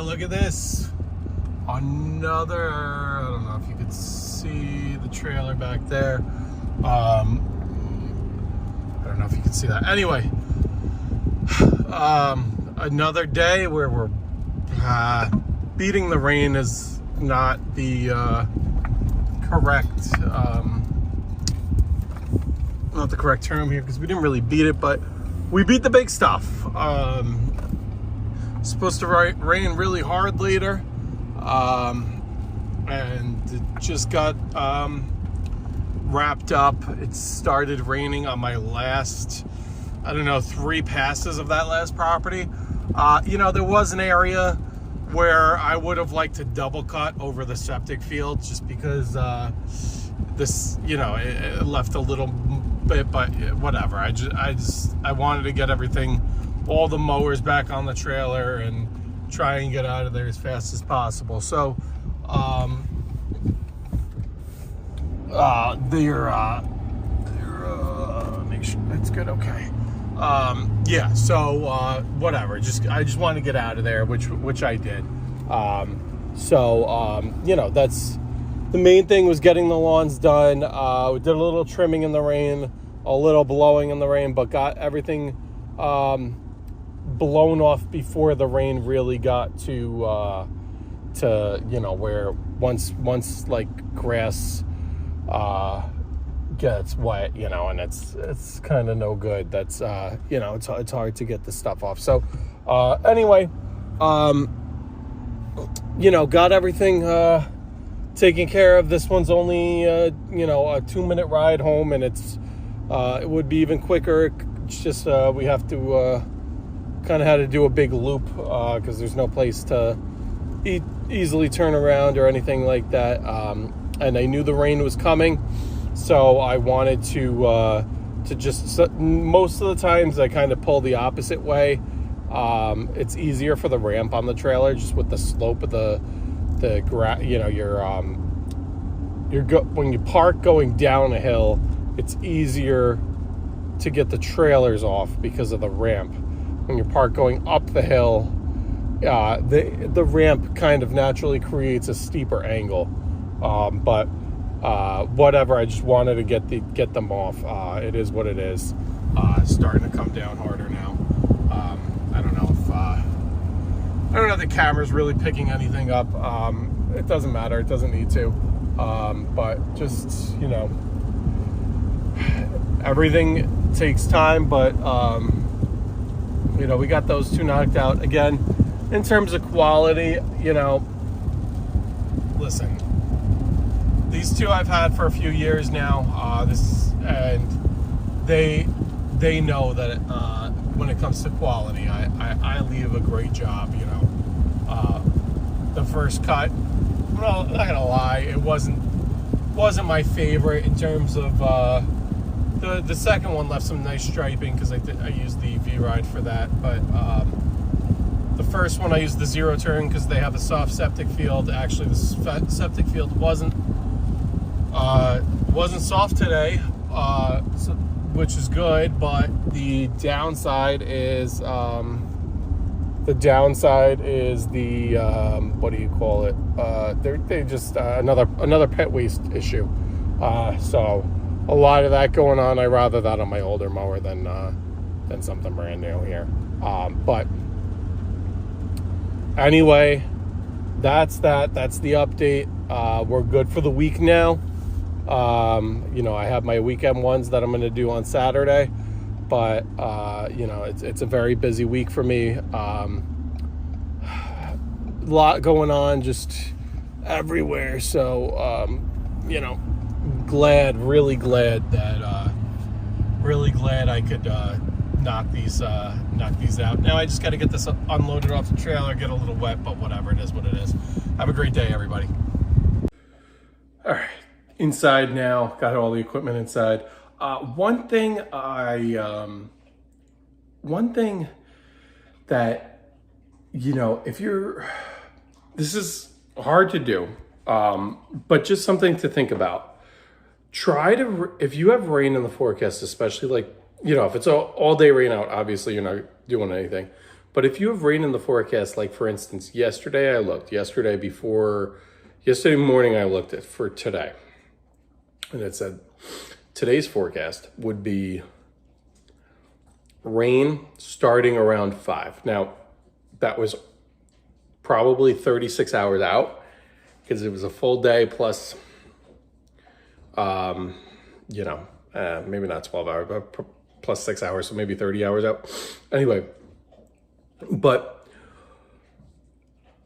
look at this. Another, I don't know if you could see the trailer back there. I don't know if you can see that. Anyway, another day where we're beating the rain is not the correct not the correct term here, because we didn't really beat it, but we beat the big stuff. Supposed to rain really hard later, and it just got wrapped up. It started raining on my last, I don't know, 3 passes of that last property. You know, there was an area where I would have liked to double cut over the septic field, just because this, you know, it left a little bit, but whatever. I wanted to get everything, all the mowers back on the trailer and try and get out of there as fast as possible. So make sure that's good. Okay. Yeah, so whatever, I just wanted to get out of there, which I did. You know, that's the main thing, was getting the lawns done. We did a little trimming in the rain, a little blowing in the rain, but got everything blown off before the rain really got to you know, where once like grass gets wet, you know, and it's kind of no good. That's you know, it's hard to get the stuff off. So anyway, you know, got everything taken care of. This one's only you know, a 2-minute ride home, and it would be even quicker. It's just we have to kind of had to do a big loop because there's no place to easily turn around or anything like that. And I knew the rain was coming, so I wanted to just, most of the times I kind of pull the opposite way. It's easier for the ramp on the trailer, just with the slope of the you know, when you park going down a hill, it's easier to get the trailers off because of the ramp. When you park going up the hill, the ramp kind of naturally creates a steeper angle. But whatever, I just wanted to get them off. It is what it is. It's starting to come down harder now. I don't know if the camera's really picking anything up. It doesn't matter. It doesn't need to. But just, you know, everything takes time. But you know, we got those 2 knocked out. Again, in terms of quality, you know, listen, these 2 I've had for a few years now. And they know that when it comes to quality, I leave a great job. You know, the first cut, well, I'm not gonna lie, it wasn't my favorite in terms of the second one left some nice striping because I used the V-Ride for that. But the first one I used the 0 turn because they have a soft septic field. Actually, the septic field wasn't soft today, which is good. But the downside is the what do you call it? They just another pet waste issue. So a lot of that going on. I rather that on my older mower than something brand new here. But anyway, that's the update. We're good for the week now. You know, I have my weekend ones that I'm going to do on Saturday, but you know, it's a very busy week for me. A lot going on just everywhere. So you know, really glad I could knock these out. Now I just got to get this unloaded off the trailer, get a little wet, but whatever, it is what it is. Have a great day, everybody. All right, inside now, got all the equipment inside. One thing that, you know, this is hard to do, but just something to think about. If you have rain in the forecast, especially, like, you know, if it's all day rain out, obviously you're not doing anything. But if you have rain in the forecast, like for instance, yesterday morning I looked at for today, and it said today's forecast would be rain starting around 5. Now, that was probably 36 hours out because it was a full day plus, maybe not 12 hours, but plus 6 hours, so maybe 30 hours out. Anyway,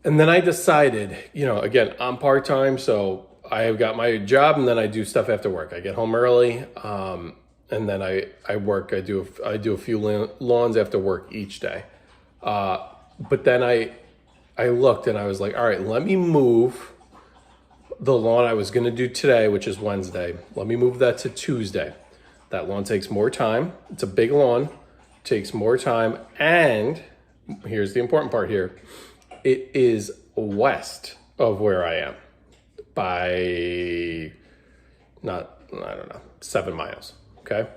and then I decided, again, I'm part-time, so I have got my job and then I do stuff after work. I get home early, and then I work. I do a few lawns after work each day. But then I looked and I was like, all right, let me move the lawn I was going to do today, which is Wednesday. Let me move that to Tuesday. That lawn takes more time. It's a big lawn, takes more time. And here's the important part here. It is west of where I am by 7 miles. Okay.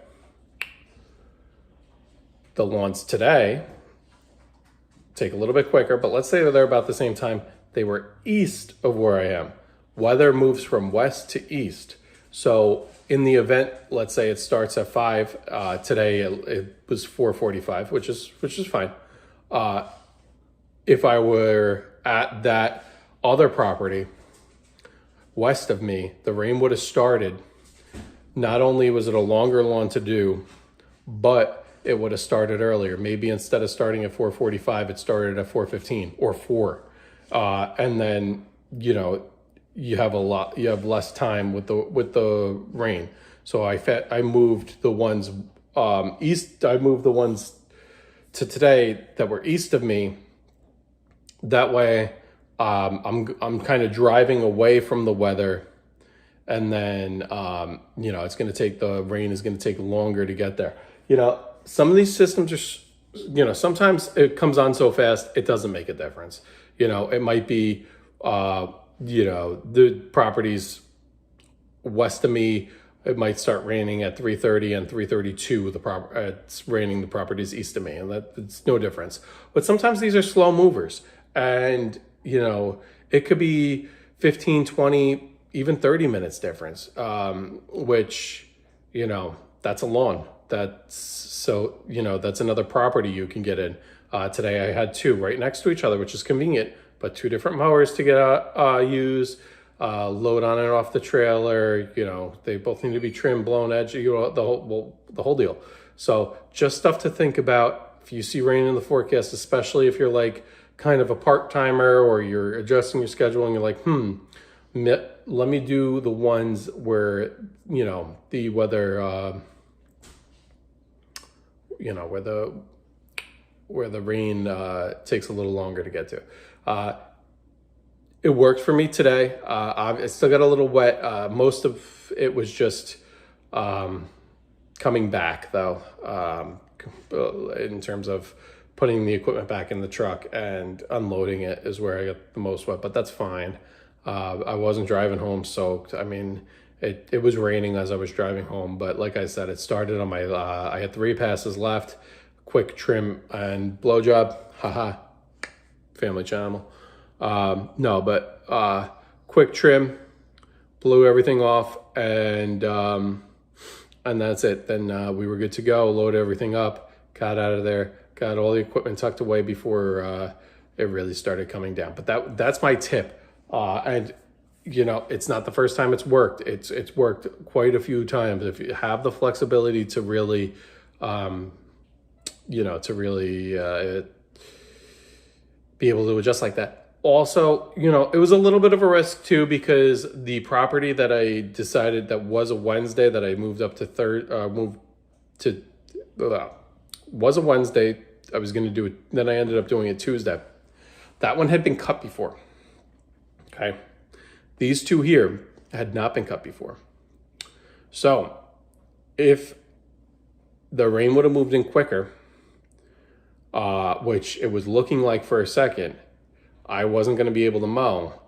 The lawns today take a little bit quicker, but let's say that they're about the same time. They were east of where I am. Weather moves from west to east. So in the event, let's say it starts at 5, today it was 4:45, which is fine. If I were at that other property west of me, the rain would have started. Not only was it a longer lawn to do, but it would have started earlier. Maybe instead of starting at 4:45, it started at 4:15 or 4. And then, you have less time with the rain. So I moved the ones east. I moved the ones to today that were east of me. That way, I'm kind of driving away from the weather, and then the rain is going to take longer to get there. Some of these systems are, sometimes it comes on so fast it doesn't make a difference. It might be, the properties west of me. It might start raining at 3:30 and 3:32. It's raining the properties east of me, and it's no difference. But sometimes these are slow movers. And, it could be 15, 20, even 30 minutes difference, which, that's a lawn. That's another property you can get in. Today I had 2 right next to each other, which is convenient, but 2 different mowers to get use, load on and off the trailer. They both need to be trimmed, blown edge, the whole deal. So just stuff to think about if you see rain in the forecast, especially if you're like kind of a part-timer or you're adjusting your schedule and you're like, let me do the ones where, the weather, where the rain takes a little longer to get to. It worked for me today. I still got a little wet. Most of it was just coming back, though, in terms of putting the equipment back in the truck and unloading it is where I got the most wet, but that's fine. I wasn't driving home soaked. I mean, it was raining as I was driving home, but like I said, it started on I had 3 passes left, quick trim and blow job. Haha, Family Channel. Quick trim, blew everything off, and that's it. Then we were good to go, load everything up, got out of there, got all the equipment tucked away before it really started coming down. But that's my tip. And it's not the first time it's worked. It's worked quite a few times. If you have the flexibility to really, be able to adjust like that. Also, it was a little bit of a risk too, because the property that I decided that was a Wednesday that I moved up to was a Wednesday. I was going to do it. Then I ended up doing it Tuesday. That one had been cut before. Okay. These 2 here had not been cut before. So if the rain would have moved in quicker, which it was looking like for a second, I wasn't going to be able to mow,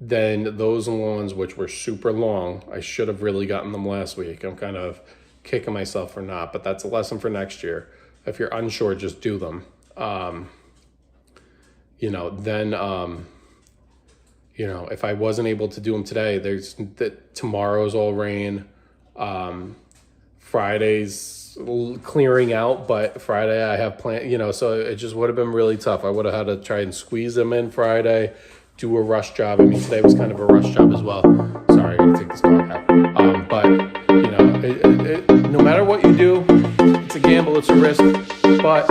then those lawns, which were super long, I should have really gotten them last week. I'm kind of kicking myself for not, but that's a lesson for next year. If you're unsure, just do them. then, if I wasn't able to do them today, tomorrow's all rain. Friday's clearing out, but Friday I have so it just would have been really tough. I would have had to try and squeeze them in Friday, do a rush job. I mean, today was kind of a rush job as well. Sorry, I gotta take this dog out. But no matter what you do, it's a gamble, it's a risk. But